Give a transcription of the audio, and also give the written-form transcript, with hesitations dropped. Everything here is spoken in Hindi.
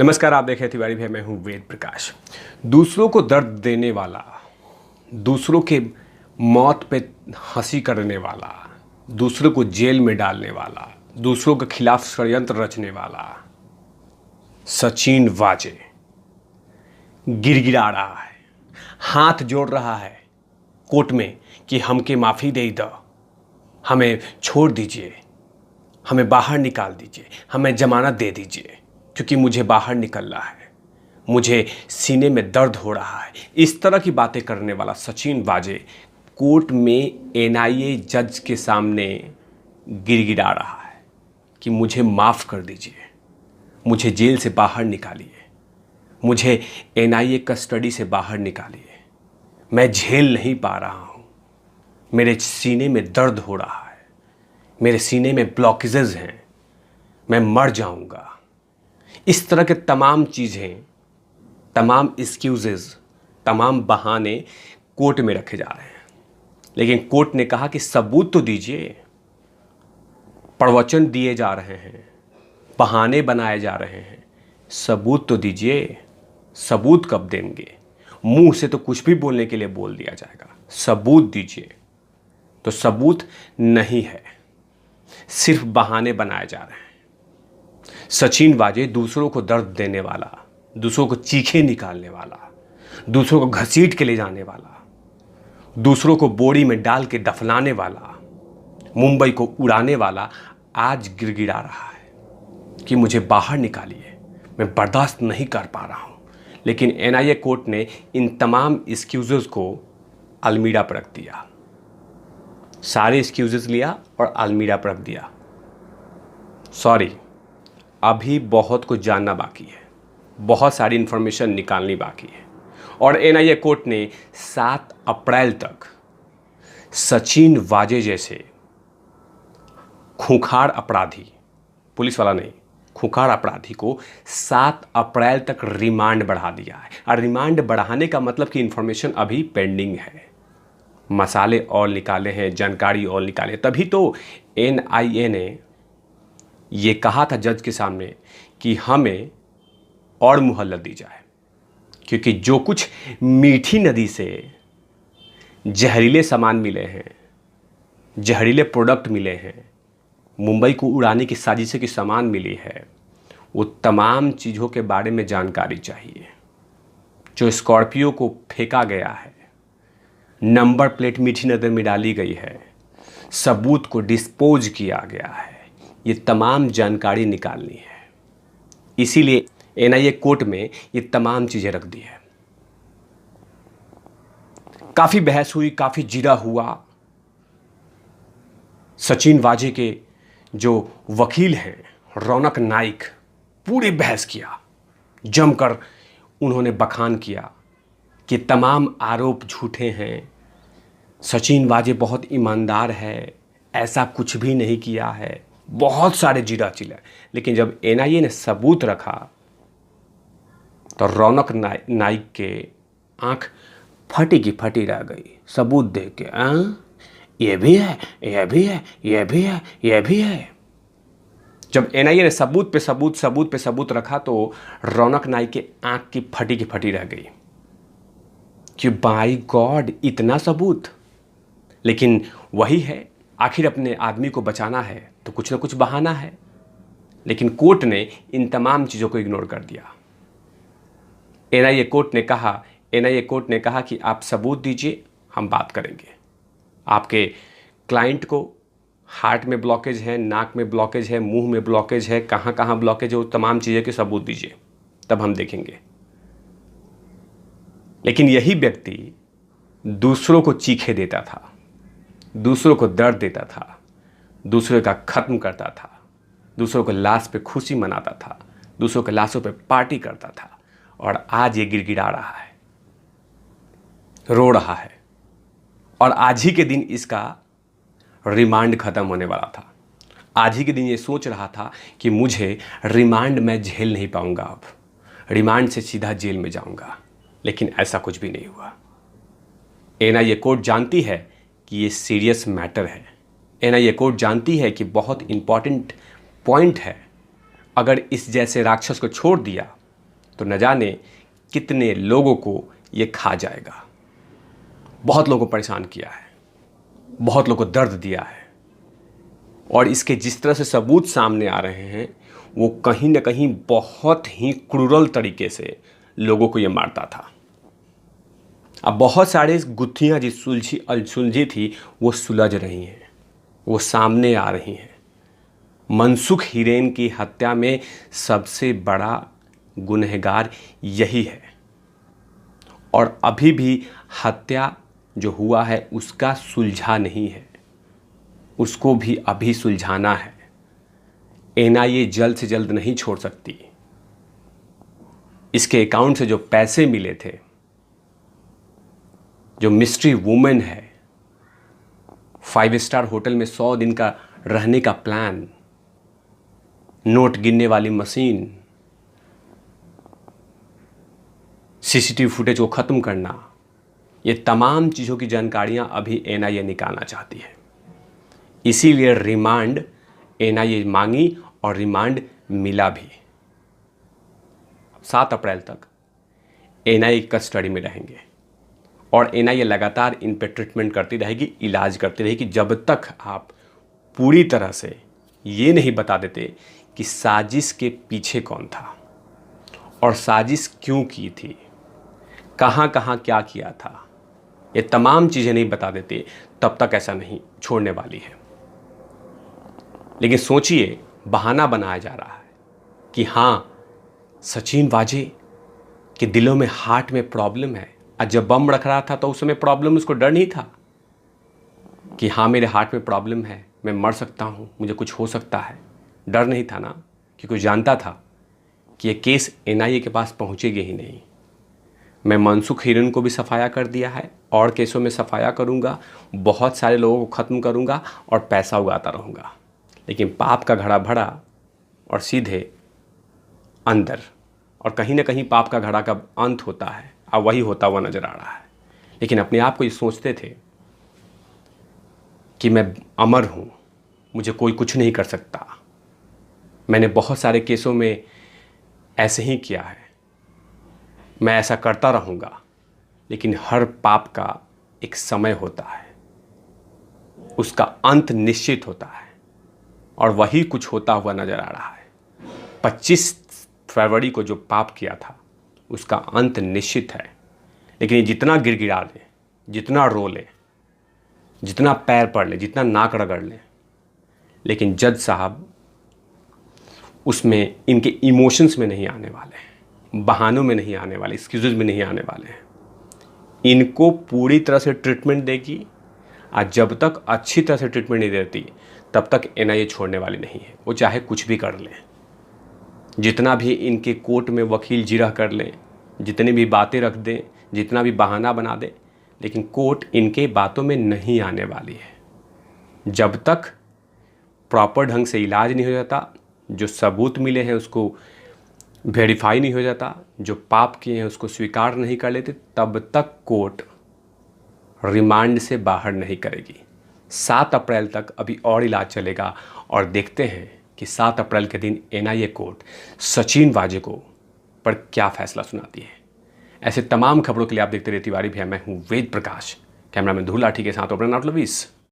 नमस्कार, आप देख रहे तिवारी भाई, मैं हूं वेद प्रकाश। दूसरों को दर्द देने वाला, दूसरों के मौत पे हंसी करने वाला, दूसरों को जेल में डालने वाला, दूसरों के खिलाफ षड्यंत्र रचने वाला सचिन वाजे गिड़गिड़ा रहा है, हाथ जोड़ रहा है कोर्ट में कि हमके माफ़ी दे दो, हमें छोड़ दीजिए, हमें बाहर निकाल दीजिए, हमें जमानत दे दीजिए, क्योंकि मुझे बाहर निकलना है, मुझे सीने में दर्द हो रहा है। इस तरह की बातें करने वाला सचिन वाजे कोर्ट में एनआईए जज के सामने गिड़गिड़ा रहा है कि मुझे माफ़ कर दीजिए, मुझे जेल से बाहर निकालिए, मुझे एनआईए कस्टडी से बाहर निकालिए, मैं झेल नहीं पा रहा हूँ, मेरे सीने में दर्द हो रहा है, मेरे सीने में ब्लॉकेजेस हैं, मैं मर जाऊँगा। इस तरह के तमाम चीज़ें, तमाम एक्सक्यूजेज, तमाम बहाने कोर्ट में रखे जा रहे हैं। लेकिन कोर्ट ने कहा कि सबूत तो दीजिए, प्रवचन दिए जा रहे हैं, बहाने बनाए जा रहे हैं, सबूत तो दीजिए। सबूत कब देंगे? मुंह से तो कुछ भी बोलने के लिए बोल दिया जाएगा, सबूत दीजिए। तो सबूत नहीं है, सिर्फ बहाने बनाए जा रहे हैं। सचिन वाजे दूसरों को दर्द देने वाला, दूसरों को चीखे निकालने वाला, दूसरों को घसीट के ले जाने वाला, दूसरों को बोरी में डाल के दफनाने वाला, मुंबई को उड़ाने वाला आज गिड़गिड़ा रहा है कि मुझे बाहर निकालिए, मैं बर्दाश्त नहीं कर पा रहा हूँ। लेकिन एनआईए कोर्ट ने इन तमाम एक्सक्यूजेस को अलमीरा पर रख दिया, सारे एक्सक्यूजेस लिया और अलमीरा पर रख दिया। सॉरी, अभी बहुत कुछ जानना बाकी है, बहुत सारी इन्फॉर्मेशन निकालनी बाकी है। और एनआईए कोर्ट ने 7 अप्रैल तक सचिन वाजे जैसे खूंखार अपराधी, पुलिस वाला नहीं, खूंखार अपराधी को 7 अप्रैल तक रिमांड बढ़ा दिया है। और रिमांड बढ़ाने का मतलब कि इन्फॉर्मेशन अभी पेंडिंग है, मसाले और निकाले हैं, जानकारी और निकाले। तभी तो एनआईए ने ये कहा था जज के सामने कि हमें और मोहलत दी जाए, क्योंकि जो कुछ मीठी नदी से जहरीले सामान मिले हैं, जहरीले प्रोडक्ट मिले हैं, मुंबई को उड़ाने की साजिश की सामान मिली है, वो तमाम चीज़ों के बारे में जानकारी चाहिए। जो स्कॉर्पियो को फेंका गया है, नंबर प्लेट मीठी नदी में डाली गई है, सबूत को डिस्पोज किया गया है, ये तमाम जानकारी निकालनी है। इसीलिए एनआईए कोर्ट में ये तमाम चीज़ें रख दी है। काफ़ी बहस हुई, काफ़ी जिरा हुआ। सचिन वाजे के जो वकील हैं रौनक नाइक, पूरी बहस किया, जमकर उन्होंने बखान किया कि तमाम आरोप झूठे हैं, सचिन वाजे बहुत ईमानदार है, ऐसा कुछ भी नहीं किया है, बहुत सारे जीरा चिल्लाए। लेकिन जब एनआईए ने सबूत रखा तो रौनक नाइक के आंख फटी की फटी रह गई सबूत देख के। ये भी है, ये भी है, ये भी है, ये भी है। जब एनआईए ने सबूत पे सबूत, सबूत पे सबूत रखा तो रौनक नाइक के आंख की फटी रह गई कि बाय गॉड, इतना सबूत। लेकिन वही है, आखिर अपने आदमी को बचाना है तो कुछ ना कुछ बहाना है। लेकिन कोर्ट ने इन तमाम चीज़ों को इग्नोर कर दिया। एनआईए कोर्ट ने कहा कि आप सबूत दीजिए, हम बात करेंगे। आपके क्लाइंट को हार्ट में ब्लॉकेज है, नाक में ब्लॉकेज है, मुंह में ब्लॉकेज है, कहाँ कहाँ ब्लॉकेज है, वो तमाम चीज़ें के सबूत दीजिए, तब हम देखेंगे। लेकिन यही व्यक्ति दूसरों को चीखे देता था, दूसरों को दर्द देता था, दूसरों का ख़त्म करता था, दूसरों के लाश पे खुशी मनाता था, दूसरों के लाशों पे पार्टी करता था। और आज ये गिड़गिड़ा रहा है, रो रहा है। और आज ही के दिन इसका रिमांड ख़त्म होने वाला था। आज ही के दिन ये सोच रहा था कि मुझे रिमांड मैं झेल नहीं पाऊंगा, अब रिमांड से सीधा जेल में जाऊंगा। लेकिन ऐसा कुछ भी नहीं हुआ। एनआईए कोर्ट जानती है कि ये सीरियस मैटर है। एनआईए कोर्ट जानती है कि बहुत इंपॉर्टेंट पॉइंट है। अगर इस जैसे राक्षस को छोड़ दिया तो न जाने कितने लोगों को ये खा जाएगा। बहुत लोगों को परेशान किया है, बहुत लोगों को दर्द दिया है, और इसके जिस तरह से सबूत सामने आ रहे हैं वो कहीं ना कहीं बहुत ही क्रूरल तरीके से लोगों को ये मारता था। अब बहुत सारे गुत्थियां जिस सुलझी थी वो सुलझ रही हैं, वो सामने आ रही हैं। मनसुख हिरेन की हत्या में सबसे बड़ा गुनहगार यही है, और अभी भी हत्या जो हुआ है उसका सुलझा नहीं है, उसको भी अभी सुलझाना है। एनआईए जल्द से जल्द नहीं छोड़ सकती। इसके अकाउंट से जो पैसे मिले थे, जो मिस्ट्री वुमेन है, 5 स्टार होटल में 100 दिन का रहने का प्लान, नोट गिनने वाली मशीन, सीसीटीवी फुटेज को ख़त्म करना, ये तमाम चीज़ों की जानकारियां अभी एनआईए निकालना चाहती है। इसीलिए रिमांड एनआईए मांगी और रिमांड मिला भी। 7 अप्रैल तक एनआईए कस्टडी में रहेंगे और एनआईए लगातार इन पे ट्रीटमेंट करती रहेगी, इलाज करती रहेगी, जब तक आप पूरी तरह से ये नहीं बता देते कि साजिश के पीछे कौन था और साजिश क्यों की थी, कहाँ कहाँ क्या किया था। ये तमाम चीज़ें नहीं बता देते तब तक ऐसा नहीं छोड़ने वाली है। लेकिन सोचिए, बहाना बनाया जा रहा है कि हाँ, सचिन वाजे के दिलों में, हार्ट में प्रॉब्लम है। आज जब बम रख रहा था तो उस समय प्रॉब्लम, उसको डर नहीं था कि हाँ मेरे हार्ट में प्रॉब्लम है, मैं मर सकता हूँ, मुझे कुछ हो सकता है। डर नहीं था ना, क्योंकि जानता था कि ये केस एनआईए के पास पहुँचेगी ही नहीं। मैं मनसुख हिरेन को भी सफाया कर दिया है, और केसों में सफाया करूँगा, बहुत सारे लोगों को ख़त्म करूँगा और पैसा उगाता रहूँगा। लेकिन पाप का घड़ा भरा और सीधे अंदर, और कहीं ना कहीं पाप का घड़ा का अंत होता है, अब वही होता हुआ नजर आ रहा है। लेकिन अपने आप को ये सोचते थे कि मैं अमर हूँ, मुझे कोई कुछ नहीं कर सकता। मैंने बहुत सारे केसों में ऐसे ही किया है, मैं ऐसा करता रहूँगा। लेकिन हर पाप का एक समय होता है, उसका अंत निश्चित होता है, और वही कुछ होता हुआ नजर आ रहा है। 25 फरवरी को जो पाप किया था उसका अंत निश्चित है। लेकिन ये जितना गिड़गिड़ा ले, जितना रो ले, जितना पैर पड़ ले, जितना नाक रगड़ ले, लेकिन जज साहब उसमें, इनके इमोशंस में नहीं आने वाले हैं, बहानों में नहीं आने वाले, एक्सक्यूजेज में नहीं आने वाले हैं। इनको पूरी तरह से ट्रीटमेंट देगी, और जब तक अच्छी तरह से ट्रीटमेंट नहीं देती तब तक एनआईए छोड़ने वाली नहीं है। वो चाहे कुछ भी कर लें, जितना भी इनके कोर्ट में वकील जिरह कर लें, जितनी भी बातें रख दें, जितना भी बहाना बना दें, लेकिन कोर्ट इनके बातों में नहीं आने वाली है। जब तक प्रॉपर ढंग से इलाज नहीं हो जाता, जो सबूत मिले हैं उसको वेरीफाई नहीं हो जाता, जो पाप किए हैं उसको स्वीकार नहीं कर लेते, तब तक कोर्ट रिमांड से बाहर नहीं करेगी। 7 अप्रैल तक अभी और इलाज चलेगा, और देखते हैं कि 7 अप्रैल के दिन एनआईए कोर्ट सचिन वाजे को पर क्या फैसला सुनाती है। ऐसे तमाम खबरों के लिए आप देखते रहिए तिवारी भैया। मैं हूँ वेद प्रकाश, कैमरामैन धूल लाठी के साथ ओपन आउट लवीस।